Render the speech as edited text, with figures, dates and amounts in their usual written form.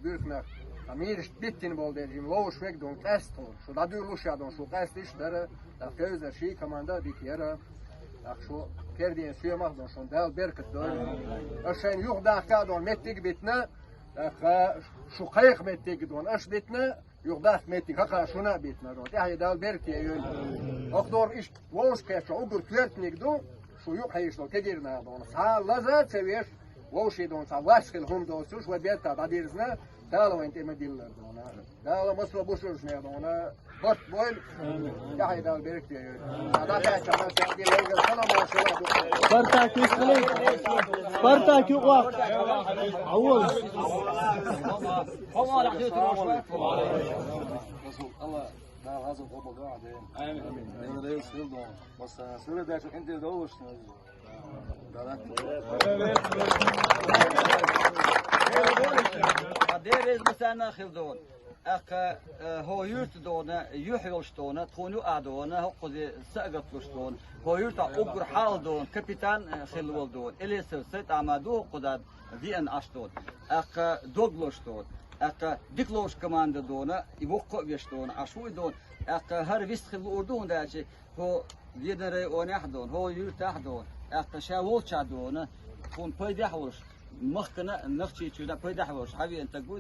büyükler. Amir ist bittin bol dedim. Loş weg don testo. Şu da duyuluş ya don şu test işleri. Da fevze şey kamanda bir kere. Şu kerdiyen suyamaz don şu del berket dön. Aşen yok da kadon mettik bitne. Şu kayık mettik don aş bitne. Yok da mettik haka şuna bitne don. Ya del berket yön. Akdor iş loş keşo ubur twertnik don. Şu yok hayış don tedirna don. Sağ lazat seviyor. Loş don sa vaskil hum don suş ve beta da dirzna. Dağla ente mediller dona. Dağla masla boşur ne dona. Bak boy. Ya hayda berek diyor. Da kaça mesela bir legal sana maşallah. Spartak üstüne. Spartak yok var. Avul. Hava ala xiyot roşwa. Allah daha hazır olma قاعدة. آمين. أنا لا يوصل ده. بس سورة ده عشان أنت تدورش. Derez mesela xildon. Aka hoyurt dona, yuhyolş dona, tonu adona, hoqdi saqatluş don. Hoyurt ogur hal don, kapitan xilwol don. Elesir set amadu qudad vien ashdon. Aka dogloş don. Aka dikloş komanda dona, ivoq veş don, ashu don. Aka har vist xil ordun daci. Ho liedere onahdon, ho yurt ahdon. Aka shawol chadona. Kon payda hawlş. مخنا نختي تشودا بيدا حوش حبي انت قود